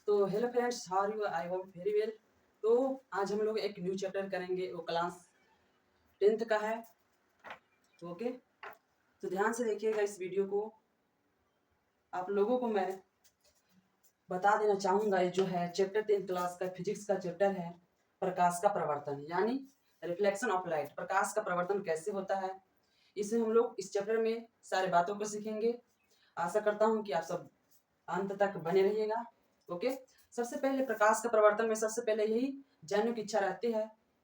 तो hello friends, how are you? I hope very well. तो आज हम लोग एक न्यू चैप्टर करेंगे, वो क्लास 10th का है। ओके, तो ध्यान से देखिएगा इस वीडियो को। आप लोगों को मैं बता देना चाहूँगा, ये जो है चैप्टर 10 क्लास का फिजिक्स का चैप्टर है, प्रकाश का प्रवर्तन यानी रिफ्लेक्शन ऑफ लाइट। प्रकाश का प्रवर्तन कैसे होता है, इसे हम लोग इस चैप्टर में सारे बातों को सीखेंगे। आशा करता हूँ कि आप सब अंत तक बने रहिएगा। ओके, सबसे पहले प्रकाश का प्रवर्तन में सबसे पहले यही जानने की इच्छा रहती है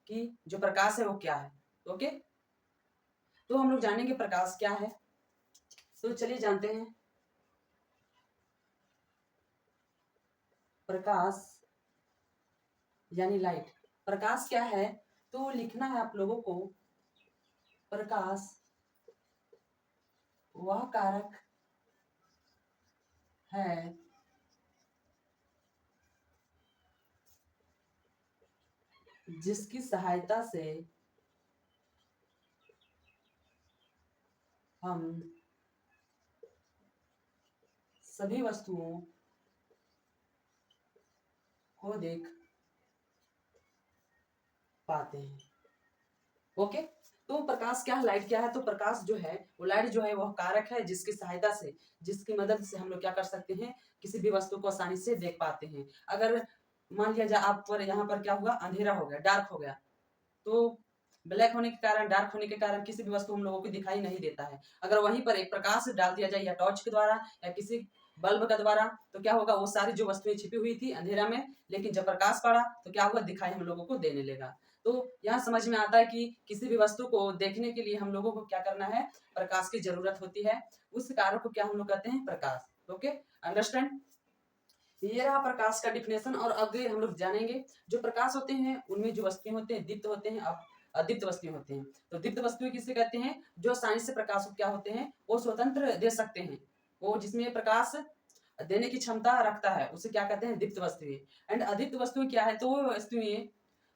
कि जो प्रकाश है वो क्या है। ओके, तो हम लोग जानेंगे प्रकाश क्या है। तो चलिए जानते हैं प्रकाश यानी लाइट। प्रकाश क्या है, तो लिखना है आप लोगों को। प्रकाश वह कारक है जिसकी सहायता से हम सभी वस्तुओं को देख पाते हैं। ओके, तो प्रकाश क्या है, लाइट क्या है? तो प्रकाश जो है वो लाइट जो है वह कारक है जिसकी सहायता से, जिसकी मदद से हम लोग क्या कर सकते हैं, किसी भी वस्तु को आसानी से देख पाते हैं। अगर मान लिया जाए आप पर यहाँ पर क्या हुआ, अंधेरा हो गया, डार्क हो गया, तो ब्लैक होने के कारण, डार्क होने के कारण किसी भी वस्तु हम लोगों को दिखाई नहीं देता है। अगर वहीं पर एक प्रकाश डाल दिया जाए, या टॉर्च के द्वारा या किसी बल्ब का द्वारा, तो क्या होगा, वो सारी जो वस्तुएं छिपी हुई थी अंधेरा में, लेकिन जब प्रकाश पड़ा तो क्या हुआ, दिखाई हम लोगों को देने लगा। तो यहाँ समझ में आता है कि किसी भी वस्तु को देखने के लिए हम लोगों को क्या करना है, प्रकाश की जरूरत होती है। उस कार्य को क्या हम लोग कहते हैं, प्रकाश। Okay, understand. ये रहा प्रकाश का डिफिनेशन। और आगे हम लोग जानेंगे जो प्रकाश होते हैं उनमें जो वस्तुएं होते हैं दीप्त होते हैं, अब अदीप्त वस्तुएं होते हैं। तो दीप्त वस्तुएं किसे कहते हैं, जो आसानी से प्रकाश को क्या होते हैं, वो स्वतंत्र दे सकते हैं, वो जिसमें प्रकाश देने की क्षमता रखता है, उसे क्या कहते हैं, दीप्त वस्तुएं। एंड अदीप्त वस्तुएं क्या है, तो वो वस्तुएं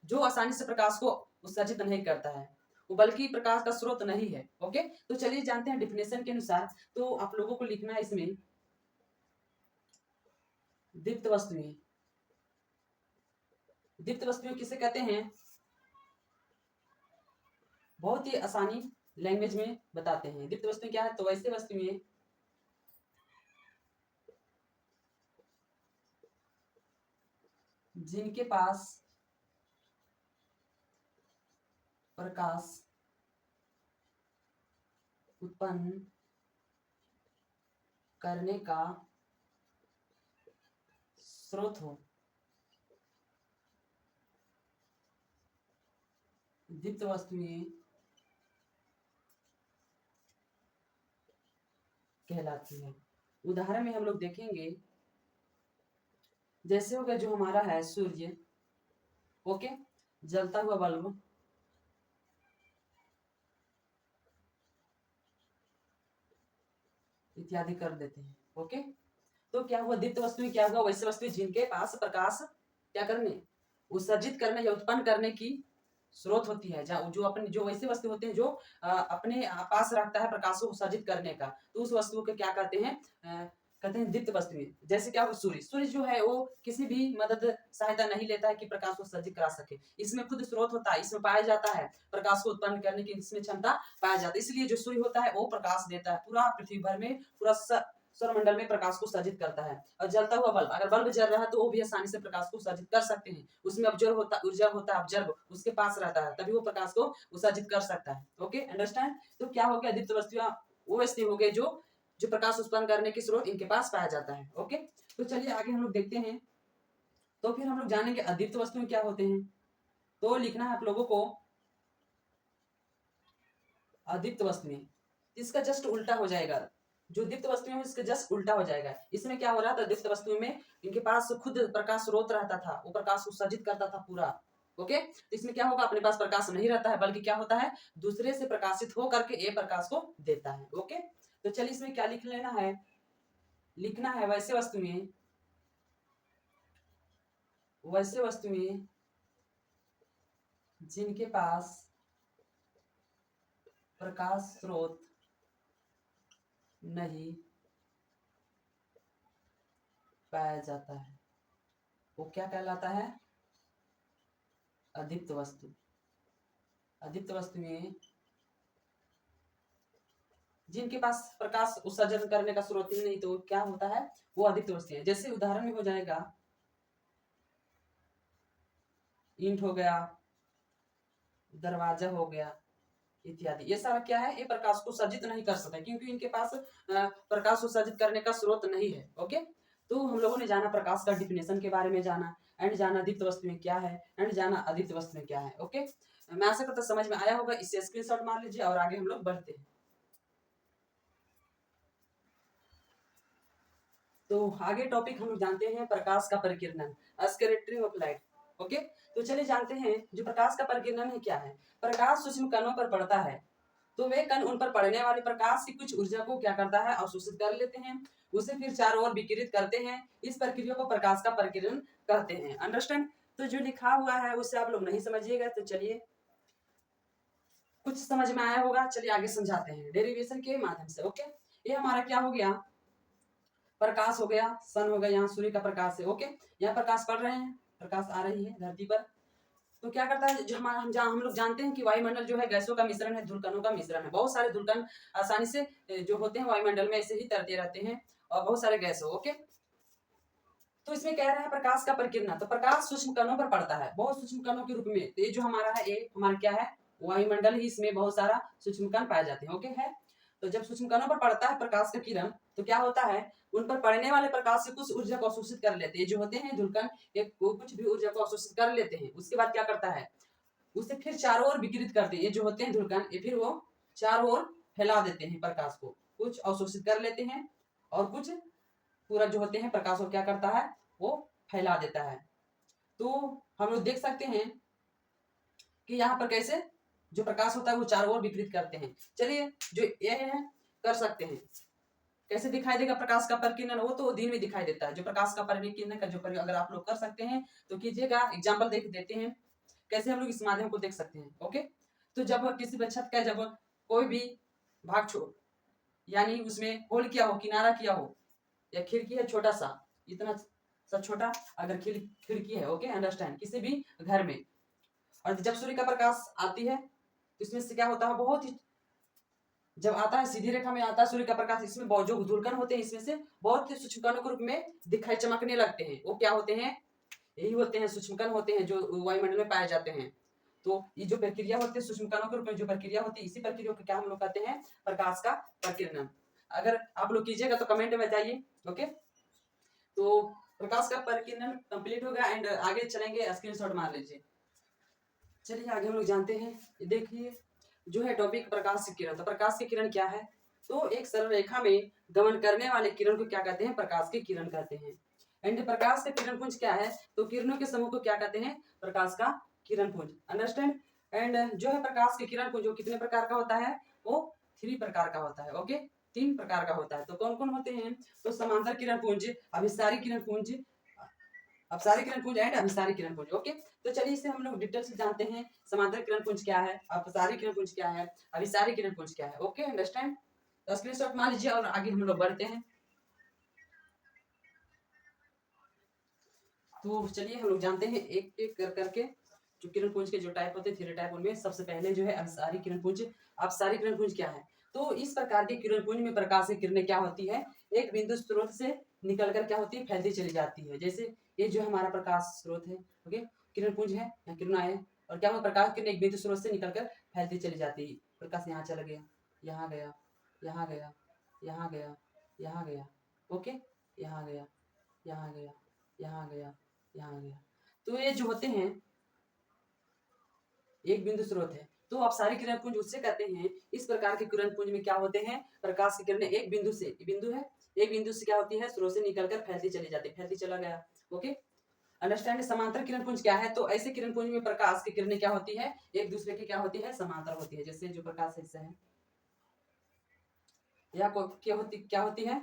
जो आसानी से प्रकाश को उत्सर्जित नहीं करता है, वो बल्कि प्रकाश का स्रोत नहीं है। ओके, तो चलिए जानते हैं डिफिनेशन के अनुसार। तो आप लोगों को लिखना है इसमें दीप्त वस्तुएं। दीप्त वस्तुएं किसे कहते हैं, बहुत ही आसानी लैंग्वेज में बताते हैं। दीप्त वस्तुएं क्या है, तो वैसे वस्तुएं जिनके पास प्रकाश उत्पन्न करने का स्रोत हो, दीप्त वस्तुएं कहलाती है। उदाहरण में हम लोग देखेंगे, जैसे हो गया जो हमारा है सूर्य। ओके, जलता हुआ बल्ब इत्यादि कर देते हैं। ओके, तो क्या हुआ, दीप्त वस्तुएं क्या हुआ, वैसे वस्तुएं जिनके पास प्रकाश क्या करने, उत्सर्जित करने या उत्पन्न करने की स्रोत होती है, जहाँ जो अपने जो वैसे वस्तु होते हैं जो अपने पास रखता है प्रकाश को उत्सर्जित करने का, तो उस वस्तु को क्या कहते हैं, कहते हैं दीप्त वस्तुएं। जैसे क्या हो, सूर्य। सूर्य जो है वो किसी भी मदद सहायता नहीं लेता है कि प्रकाश को उत्सर्जित करा सके, इसमें खुद स्रोत होता है, इसमें पाया जाता है प्रकाश को उत्पन्न करने की, इसमें क्षमता पाया जाता है। इसलिए जो सूर्य होता है वो प्रकाश देता है, पूरा पृथ्वी भर में, पूरा सौरमंडल में प्रकाश को सर्जित करता है। और जलता हुआ बल्ब, अगर बल्ब जल रहा है तो वो भी आसानी से प्रकाश को सर्जित कर सकते हैं, उसमें ऊर्जा होता है, ऑब्जर्व उसके पास रहता है, तभी वो प्रकाश को उत्सर्जित कर सकता है। Okay, understand. तो क्या हो गया, दीप्त वस्तुएं वो वस्तु हो गए जो जो प्रकाश उत्पन्न करने के स्रोत इनके पास पाया जाता है। ओके, तो चलिए आगे हम लोग देखते हैं। तो फिर हम लोग जानेंगे अदीप्त वस्तुएं क्या होते हैं। तो लिखना है आप लोगों को अदीप्त वस्तुएं, इसका जस्ट उल्टा हो जाएगा। जो दीप्त वस्तुएं है इसका जस्ट उल्टा हो जाएगा। इसमें क्या हो रहा था, दीप्त वस्तुओं में इनके पास खुद प्रकाश स्रोत रहता था, वो प्रकाश उत्सर्जित करता था पूरा। ओके, तो इसमें क्या होगा, अपने पास प्रकाश नहीं रहता है, बल्कि क्या होता है, दूसरे से प्रकाशित हो करके ये प्रकाश को देता है। ओके, तो चलिए इसमें क्या लिख लेना है, लिखना है वैसे वस्तुएं जिनके पास प्रकाश स्रोत नहीं पाया जाता है। वो क्या कहलाता है? अदीप्त वस्तु। अदीप्त वस्तु में जिनके पास प्रकाश उत्सर्जन करने का स्रोत ही नहीं, तो क्या होता है? वो अदीप्त वस्तु है। जैसे उदाहरण में हो जाएगा ईंट हो गया, दरवाजा हो गया इत्यादि। ये सारा क्या है? ये प्रकाश को उत्सर्जित नहीं कर सकते क्योंकि इनके पास प्रकाश उत्सर्जित करने का स्रोत नहीं है। ओके, तो हम लोगों ने जाना प्रकाश का डिफिनेशन के बारे में जाना, एंड जाना दीप्त वस्तु में क्या है, एंड जाना अदीप्त वस्तु में क्या है। ओके, मैं आशा करता समझ में आया होगा। इससे स्क्रीनशॉट मार लीजिए और आगे हम लोग बढ़ते हैं। तो आगे टॉपिक हम लोग जानते हैं प्रकाश का परिकिरणन, स्कैटरिंग ऑफ लाइट। ओके, तो चलिए जानते हैं जो प्रकाश का परिकिरणन है क्या है। प्रकाश सूक्ष्म कणों पर पड़ता है, तो वे कण उन पर पड़ने वाले प्रकाश की कुछ ऊर्जा को क्या करता है? अवशोषित कर लेते हैं, उसे फिर चारों ओर विकिरित करते हैं। इस प्रक्रिया को प्रकाश का परिकिरण कहते हैं। अंडरस्टैंड? तो जो लिखा हुआ है उससे आप लोग नहीं समझिएगा, तो चलिए कुछ समझ में आया होगा। चलिए आगे समझाते हैं डेरिवेशन के माध्यम से। ओके, ये हमारा क्या हो गया? प्रकाश हो गया, सन हो गया, यहाँ सूर्य का प्रकाश है। ओके, यहाँ प्रकाश पड़ रहे हैं, प्रकाश आ रही है धरती पर। तो क्या करता है, जो हमारा हम लोग जानते हैं कि वायुमंडल जो है गैसों का मिश्रण है, धूलकणों का मिश्रण है। बहुत सारे धूलकण आसानी से जो होते हैं वायुमंडल में ऐसे ही तैरते रहते हैं, और बहुत सारे गैस हो। ओके, तो इसमें कह रहा है प्रकाश का परिकिरण। तो प्रकाश सूक्ष्म कणों पर पड़ता है, बहुत सूक्ष्म कणों के रूप में। तो ये जो हमारा है, ये हमारा क्या है? वायुमंडल ही, इसमें बहुत सारा सूक्ष्म कण पाए जाते हैं। ओके है, तो जब सूक्ष्म कणों पर पड़ता है प्रकाश का किरण, तो क्या होता है? उन पर पड़ने वाले प्रकाश से कुछ ऊर्जा को अवशोषित कर लेते हैं। जो होते हैं धूलकण, एक कुछ भी ऊर्जा को अवशोषित कर लेते हैं। उसके बाद क्या करता है? उसे फिर चारों ओर विकिरित करते हैं। ये जो होते हैं धूलकण, ये फिर वो चारों ओर फैला देते हैं प्रकाश को। कुछ अवशोषित कर लेते हैं और कुछ पूरा जो होते हैं प्रकाश को क्या करता है? वो फैला देता है। तो हम लोग देख सकते हैं कि यहाँ पर कैसे जो प्रकाश होता है वो चारों ओर विकिरित करते हैं। चलिए जो ये है कर सकते हैं। कैसे दिखाई देगा प्रकाश का परिकिरण? वो तो दिन में दिखाई देता है। जो प्रकाश का परिकिरण का जो अगर आप लोग कर सकते हैं तो कीजिएगा। एग्जाम्पल देख देते हैं कैसे हम लोग इस माध्यम को देख सकते हैं। ओके, तो जब किसी भी छत का जब कोई भी भाग छोड़, यानी उसमें होल किया हो, किनारा किया हो, या खिड़की है छोटा सा, इतना सा छोटा अगर खिड़की है। Okay, understand? किसी भी घर में, और जब सूर्य का प्रकाश आती है तो इसमें से क्या होता है? बहुत ही जब आता है सीधी रेखा में आता है सूर्य का प्रकाश, इसमें बहुत जो धूलकण होते हैं इसमें से बहुत ही सूक्ष्म कणों के रूप में दिखाई चमकने लगते हैं। वो क्या होते हैं? यही होते हैं सूक्ष्म कण होते हैं जो वायुमंडल में पाए जाते हैं। तो ये जो प्रक्रिया होती है सूक्ष्म कणों के रूप में जो प्रक्रिया होती है, इसी प्रक्रिया को क्या हम लोग कहते हैं? प्रकाश का परिकिरण। अगर आप लोग कीजिएगा तो कमेंट में बताइए। ओके, तो प्रकाश का परिकिरण कंप्लीट हो गया, एंड आगे चलेंगे। स्क्रीनशॉट मार लीजिए। चलिए आगे हम लोग जानते हैं। देखिए जो है टॉपिक प्रकाश की किरण। तो प्रकाश की किरण क्या है? तो एक सरल रेखा में गमन करने वाले किरण को क्या कहते हैं? प्रकाश की किरण कहते हैं। एंड प्रकाश का किरण पुंज क्या है? तो किरणों के समूह को क्या कहते हैं? प्रकाश का किरण पुंज। अंडरस्टैंड? एंड जो है प्रकाश के किरण पुंज वो कितने प्रकार का होता है? वो 3 प्रकार का होता है। ओके, 3 प्रकार का होता है। तो कौन कौन होते हैं? तो समांतर किरण पुंज, अभिसारी किरण पुंज, अपसारी किरण पुंज एंड अभिसारी किरण पुंज। ओके, तो चलिए इसे हम लोग डिटेल से जानते हैं। समांतर किरण पुंज क्या है, अपसारी किरण पुंज क्या है, अभिसारी किरण पुंज क्या है। Okay, understand? तो स्क्रीनशॉट मान लीजिए और आगे हम लोग बढ़ते हैं। तो चलिए हम लोग जानते हैं एक एक कर करके जो किरण पुंज के जो टाइप होते हैं, 3 टाइप। उनमें सबसे पहले जो है अभिसारी किरण पुंज। अपसारी किरण पुंज क्या है? तो इस प्रकार के किरण पुंज में प्रकाश की किरणें क्या होती है? एक बिंदु स्रोत से निकलकर क्या होती है? फैलती चली जाती है। जैसे ये जो हमारा प्रकाश स्रोत है, ओके, किरण पुंज है, यहाँ किरण आए, और क्या हुआ? प्रकाश किरण एक बिंदु स्रोत से निकलकर फैलती चली जाती है। प्रकाश यहाँ चला गया, यहाँ गया, यहाँ गया, यहाँ गया, यहाँ गया, ओके, यहाँ गया, यहाँ गया, यहाँ गया, यहाँ गया। तो ये जो होते हैं एक बिंदु स्रोत है। तो आप सारी किरण पुंज उससे कहते हैं। इस प्रकार के किरण पुंज में क्या होते हैं? प्रकाश की किरणें एक बिंदु से, बिंदु है, एक बिंदु से क्या होती है? स्रोत से निकलकर फैलती चली जाती है, फैलती चला गया। Okay, understand? समांतर किरण पुंज क्या है? तो ऐसे किरण पुंज में प्रकाश की किरणें क्या होती है? एक दूसरे की क्या होती है? समांतर होती है। जैसे जो प्रकाश हिस्सा है या क्या होती है?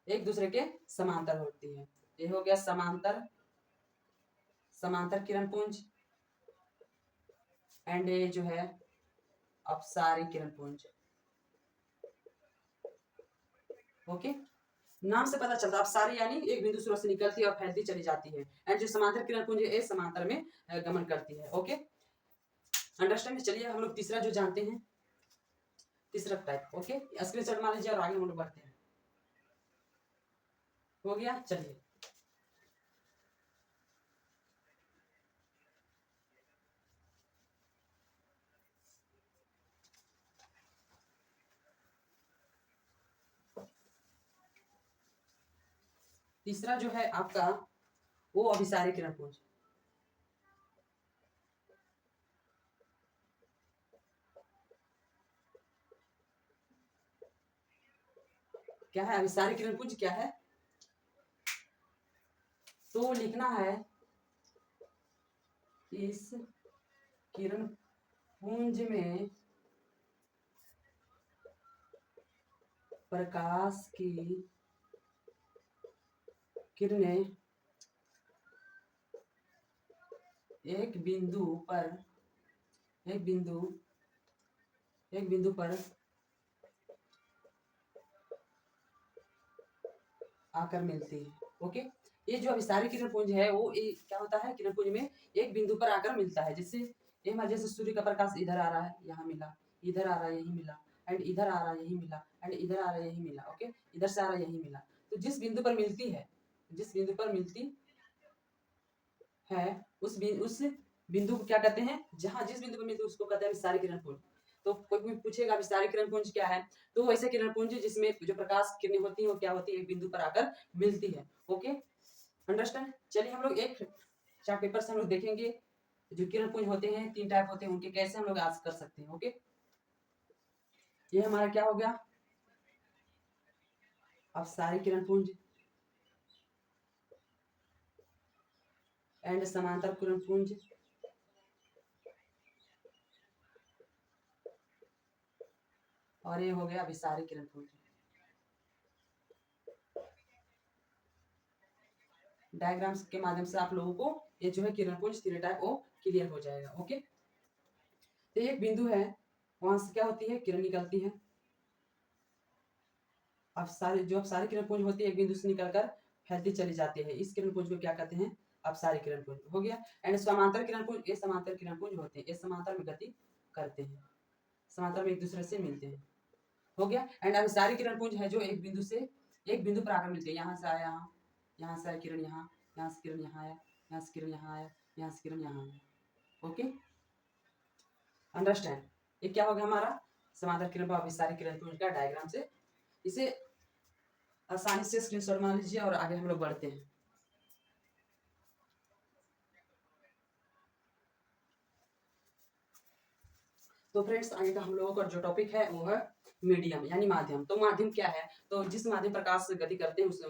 एक दूसरे के समांतर होती है। ये हो गया समांतर, समांतर किरण पुंज। एंड ये जो है अपसारी किरण पुंज। ओके, नाम से पता चलता है। अब सारी यानी एक बिंदु स्रोत से निकलती है और फैलती चली जाती है। एंड जो समांतर किरण पुंज है समांतर में गमन करती है। Okay, understand. चलिए हम लोग तीसरा जो जानते हैं, तीसरा टाइप। ओके, स्क्रीनशॉट मान लीजिए और आगे हम लोग बढ़ते हैं। हो गया, चलिए। तीसरा जो है आपका वो अभिसारी किरण पुंज। क्या है अभिसारी किरण पुंज? क्या है? तो लिखना है इस किरण पुंज में प्रकाश की किरणें एक बिंदु पर आकर मिलती है। ओके, ये जो अभिसारी किरण पुंज है वो क्या होता है, किरण पुंज में एक बिंदु पर आकर मिलता है। जिससे ये हमारे जैसे सूर्य का प्रकाश इधर आ रहा है, यहाँ मिला, इधर आ रहा है, यही मिला, एंड इधर आ रहा है, यही मिला, एंड इधर आ रहा है, यही मिला। ओके, इधर से आ रहा है, यही मिला। तो जिस बिंदु पर मिलती है, जिस बिंदु पर मिलती है उस बिंदु को क्या कहते हैं, जहां जिस बिंदु पर मिलती है उसको कहते हैं विस्तारित किरण पुंज। तो कोई भी पूछेगा विस्तारित किरण पुंज क्या है, तो वैसे किरण पुंज जिसमें जो प्रकाश किरणें होती है वो क्या होती है, एक बिंदु पर आकर मिलती है। Okay, understand. चलिए हम लोग एक चार्ट पेपर से हम लोग देखेंगे जो किरण पुंज होते हैं, 3 टाइप होते हैं उनके, कैसे हम लोग आज कर सकते हैं। ओके, ये हमारा क्या हो गया, अब सारी किरण पुंज एंड समांतर किरण पुंज, और ये हो गया अभिसारी किरण पुंज। डायग्राम्स के माध्यम से आप लोगों को ये जो है किरण पुंज 3 टाइप वो क्लियर हो जाएगा। ओके, तो एक बिंदु है, वहां से क्या होती है, किरण निकलती है। अब सारी किरण पुंज होती है एक बिंदु से निकलकर फैलती चली जाती है। इस किरण पुंज को क्या कहते हैं, अब सारी किरण पुंज हो गया। एंड समांतर किरण पुंज, ये समांतर किरण पुंज होते हैं, ये समांतर में गति करते हैं, समांतर में एक दूसरे से मिलते हैं। हो गया। एंड अब सारी किरण पुंज है जो एक बिंदु पर आकर मिलते हैं। यहाँ से आया, यहाँ से आया किरण, यहाँ से किरण यहाँ आया, यहाँ से किरण यहाँ आया, यहाँ से किरण यहाँ आया। Okay, understand. ये क्या होगा हमारा समांतर किरण पर अभिसारी किरण पुंज का डायग्राम से, इसे आसानी से स्क्रीनशॉट मान लीजिए और आगे हम लोग बढ़ते हैं। तो फ्रेंड्स आगे का हम लोगों का जो टॉपिक है वो है मीडियम यानी माध्यम। तो माध्यम क्या है, तो जिस माध्यम प्रकाश गति करते हैं उस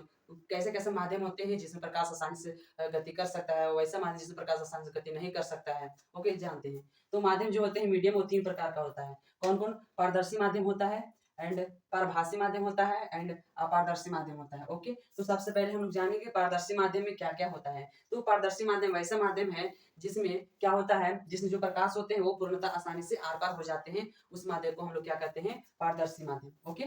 कैसे कैसे माध्यम होते हैं जिसमें प्रकाश आसानी से गति कर सकता है, वैसा माध्यम जिसमें प्रकाश आसानी से गति नहीं कर सकता है। ओके, जानते हैं। तो माध्यम जो होते हैं मीडियम वो 3 प्रकार का होता है। कौन कौन? पारदर्शी माध्यम होता है, एंड पारभासी माध्यम होता है, एंड अपारदर्शी माध्यम होता है। ओके, तो सबसे पहले हम लोग जानेंगे पारदर्शी माध्यम में क्या क्या होता है। तो पारदर्शी माध्यम वैसा माध्यम है जिसमें क्या होता है, जिसमें जो प्रकाश होते हैं वो पूर्णतः आसानी से आर पार हो जाते हैं। उस माध्यम को हम लोग क्या कहते हैं, पारदर्शी माध्यम। ओके,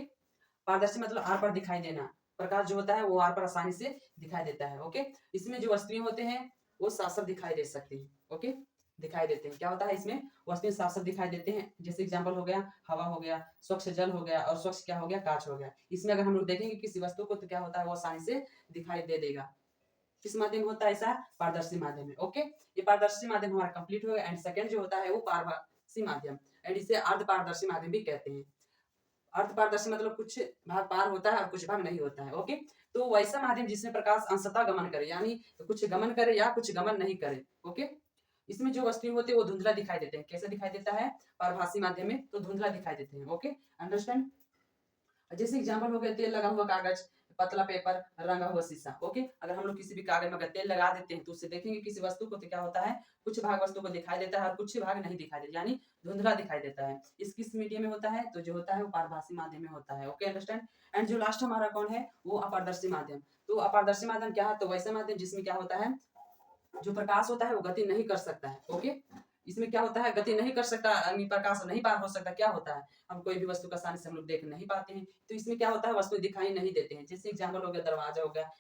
पारदर्शी मतलब आर पार दिखाई देना, प्रकाश जो होता है वो आर पार आसानी से दिखाई देता है। ओके, इसमें जो वस्तुएं होते हैं वो साफ साफ दिखाई दे सकती है। ओके, दिखाई देते हैं। क्या होता है इसमें, वस्तुएं साफ साफ दिखाई देते हैं। जैसे एग्जांपल हो गया हवा हो गया, स्वच्छ जल हो गया, और स्वच्छ क्या हो गया, कांच हो गया। इसमें अगर हम लोग देखेंगे किसी वस्तु को तो क्या होता है, वो आसानी से दिखाई दे देगा। किस माध्यम में होता है ऐसा, पारदर्शी माध्यम में। ओके, ये पारदर्शी माध्यम हमारा कंप्लीट हो गया। एंड सेकंड जो होता है वो पारभासी माध्यम, एंड इसे अर्ध पारदर्शी माध्यम भी कहते हैं। अर्ध पारदर्शी मतलब कुछ भाग पार होता है और कुछ भाग नहीं होता है। ओके, तो वैसा माध्यम जिसमें प्रकाश अंशतः गमन करे, यानी कुछ गमन करे या कुछ गमन नहीं करे। ओके, इसमें जो वस्तुएं होती है वो धुंधला दिखाई देते हैं। कैसे दिखाई देता है पारभासी माध्यम में, तो धुंधला दिखाई देते हैं। Okay, understand. जैसे एग्जांपल हो गया तेल लगा हुआ कागज, पतला पेपर, रंगा हुआ शीशा। ओके, अगर हम लोग किसी भी कागज में अगर तेल लगा देते हैं तो उससे देखेंगे किसी वस्तु को तो क्या होता है, कुछ भाग वस्तु को दिखाई देता है और कुछ भाग नहीं दिखाई देता, यानी धुंधला दिखाई देता है। इस किस मीडियम में होता है, तो जो होता है वो पारभासी माध्यम में होता है। Okay, understand. एंड जो लास्ट हमारा कौन है, वो अपारदर्शी माध्यम। तो अपारदर्शी माध्यम क्या है, तो वैसा माध्यम जिसमें क्या होता है, जो प्रकाश होता है वो गति नहीं कर सकता है। ओके, इसमें क्या होता है, गति नहीं कर सकता, प्रकाश नहीं पार हो सकता, क्या होता है, हम कोई भी वस्तु को आसानी से हम लोग देख नहीं पाते हैं। तो इसमें क्या होता है, वस्तु दिखाई नहीं देते हैं। जैसे एग्जाम्पल हो गया, दरवाजा हो गया,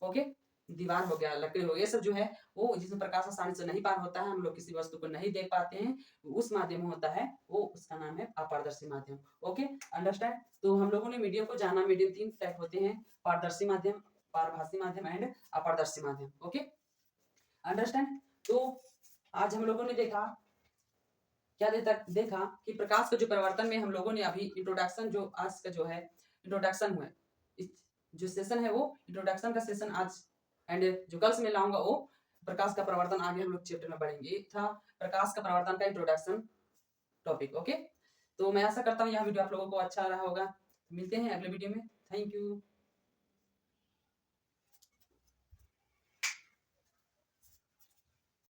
ओके, दीवार हो गया, लकड़ी हो गया, ये सब जो है वो जिसमें प्रकाश आसानी से नहीं पार होता है, हम लोग किसी वस्तु को नहीं देख पाते हैं, उस माध्यम होता है वो, उसका नाम है अपारदर्शी माध्यम। Okay, understand. तो हम लोगों ने मीडियम को जाना, मीडियम 3 टाइप होते हैं, पारदर्शी माध्यम, पारभासी माध्यम एंड अपारदर्शी माध्यम। Okay, understand. तो आज हम लोगों ने देखा, क्या देखा कि प्रकाश के जो परिवर्तन में हम लोगों ने अभी इंट्रोडक्शन, जो आज का जो है इंट्रोडक्शन हुआ, इस जो सेशन है वो इंट्रोडक्शन का सेशन आज, एंड जो कल से मैं लाऊंगा वो प्रकाश का परिवर्तन, आगे हम लोग चैप्टर में पढ़ेंगे। ये था प्रकाश का परिवर्तन का इंट्रोडक्शन टॉपिक। ओके, तो मैं आशा करता हूँ यह वीडियो आप लोगों को अच्छा रहा होगा। मिलते हैं अगले वीडियो में। Thank you.